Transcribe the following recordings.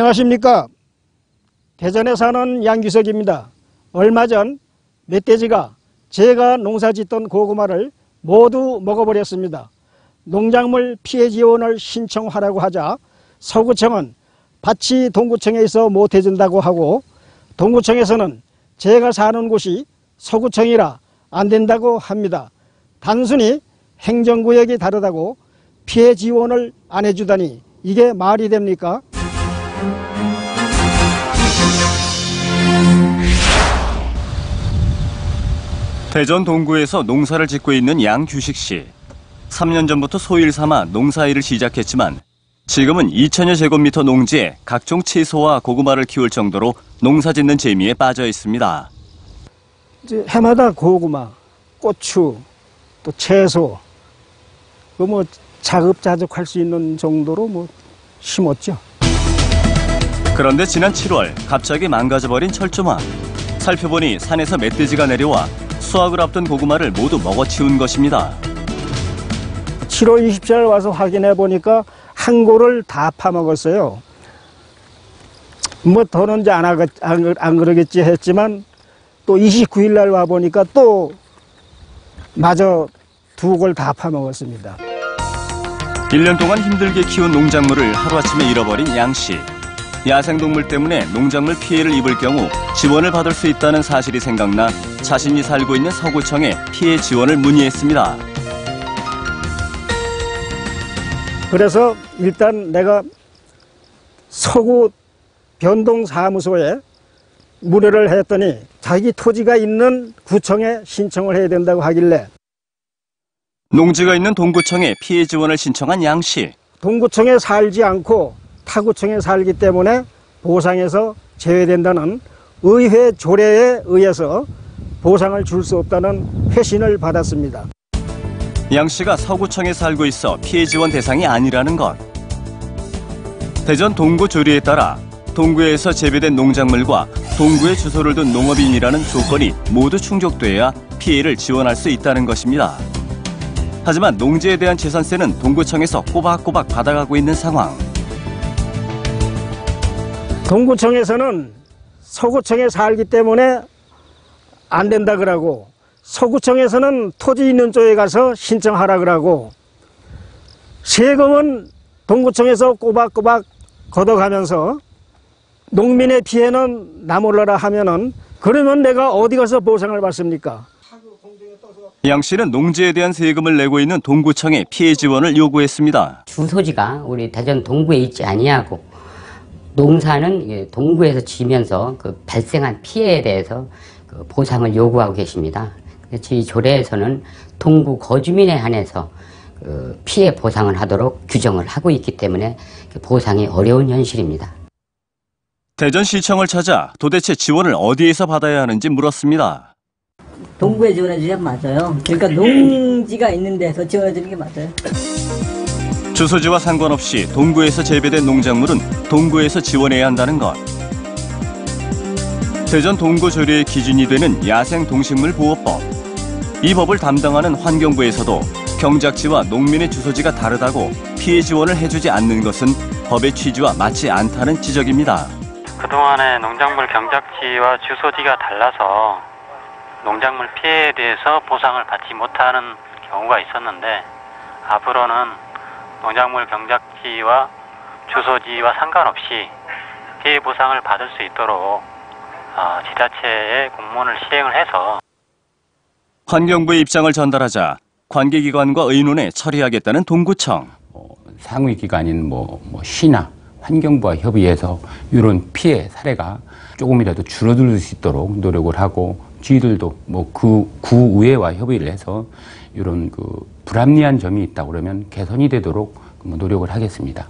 안녕하십니까. 대전에 사는 양규석입니다. 얼마 전 멧돼지가 제가 농사짓던 고구마를 모두 먹어버렸습니다. 농작물 피해 지원을 신청하라고 하자 서구청은 밭이 동구청에 있어 못해준다고 하고, 동구청에서는 제가 사는 곳이 서구청이라 안 된다고 합니다. 단순히 행정구역이 다르다고 피해 지원을 안 해주다니 이게 말이 됩니까? 대전 동구에서 농사를 짓고 있는 양규식 씨. 3년 전부터 소일 삼아 농사일을 시작했지만 지금은 2천여 제곱미터 농지에 각종 채소와 고구마를 키울 정도로 농사 짓는 재미에 빠져 있습니다. 이제 해마다 고구마, 고추, 또 채소, 뭐 자급자족할 수 있는 정도로 심었죠. 그런데 지난 7월 갑자기 망가져버린 철조망. 살펴보니 산에서 멧돼지가 내려와 수확을 앞둔 고구마를 모두 먹어치운 것입니다. 7월 20일 와서 확인해 보니까 한 고를 다 파먹었어요. 더는 이제 안 그러겠지 했지만 또 29일 날 와 보니까 또 마저 두 골 다 파먹었습니다. 1년 동안 힘들게 키운 농작물을 하루아침에 잃어버린 양 씨. 야생동물 때문에 농작물 피해를 입을 경우 지원을 받을 수 있다는 사실이 생각나 자신이 살고 있는 서구청에 피해 지원을 문의했습니다. 그래서 일단 내가 서구 변동사무소에 문의를 했더니 자기 토지가 있는 구청에 신청을 해야 된다고 하길래 농지가 있는 동구청에 피해 지원을 신청한 양 씨. 동구청에 살지 않고 타구청에 살기 때문에 보상에서 제외된다는 의회 조례에 의해서 보상을 줄 수 없다는 회신을 받았습니다. 양 씨가 서구청에 살고 있어 피해 지원 대상이 아니라는 것. 대전 동구 조례에 따라 동구에서 재배된 농작물과 동구에 주소를 둔 농업인이라는 조건이 모두 충족돼야 피해를 지원할 수 있다는 것입니다. 하지만 농지에 대한 재산세는 동구청에서 꼬박꼬박 받아가고 있는 상황. 동구청에서는 서구청에 살기 때문에 안 된다 그러고, 서구청에서는 토지 있는 쪽에 가서 신청하라 그러고, 세금은 동구청에서 꼬박꼬박 걷어가면서 농민의 피해는 나몰라라 하면은 그러면 내가 어디 가서 보상을 받습니까? 양 씨는 농지에 대한 세금을 내고 있는 동구청에 피해 지원을 요구했습니다. 주소지가 우리 대전 동구에 있지 아니하고 농사는 동구에서 지면서 그 발생한 피해에 대해서 그 보상을 요구하고 계십니다. 이 조례에서는 동구 거주민에 한해서 그 피해 보상을 하도록 규정을 하고 있기 때문에 보상이 어려운 현실입니다. 대전시청을 찾아 도대체 지원을 어디에서 받아야 하는지 물었습니다. 동구에 지원해 주시면 맞아요. 그러니까 농지가 있는 데서 지원해 주는 게 맞아요. 주소지와 상관없이 동구에서 재배된 농작물은 동구에서 지원해야 한다는 것. 대전 동구 조례의 기준이 되는 야생동식물보호법. 이 법을 담당하는 환경부에서도 경작지와 농민의 주소지가 다르다고 피해 지원을 해주지 않는 것은 법의 취지와 맞지 않다는 지적입니다. 그동안의 농작물 경작지와 주소지가 달라서 농작물 피해에 대해서 보상을 받지 못하는 경우가 있었는데, 앞으로는 농작물 경작지와 주소지와 상관없이 피해 보상을 받을 수 있도록 지자체에 공문을 시행을 해서 환경부의 입장을 전달하자 관계기관과 의논해 처리하겠다는 동구청. 상위 기관인 시나 환경부와 협의해서 이런 피해 사례가 조금이라도 줄어들 수 있도록 노력을 하고, 저희들도 그 구의회와 협의를 해서 이런 그 불합리한 점이 있다 그러면 개선이 되도록 노력을 하겠습니다.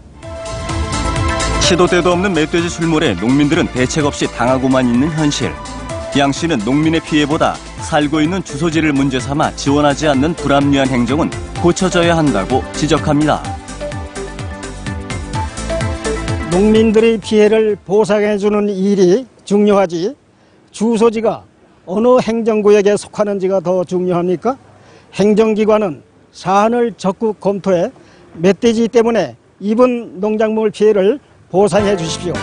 시도 때도 없는 멧돼지 출몰에 농민들은 대책 없이 당하고만 있는 현실. 양 씨는 농민의 피해보다 살고 있는 주소지를 문제 삼아 지원하지 않는 불합리한 행정은 고쳐져야 한다고 지적합니다. 농민들의 피해를 보상해주는 일이 중요하지 주소지가 어느 행정구역에 속하는지가 더 중요합니까? 행정기관은 사안을 적극 검토해 멧돼지 때문에 입은 농작물 피해를 보상해 주십시오.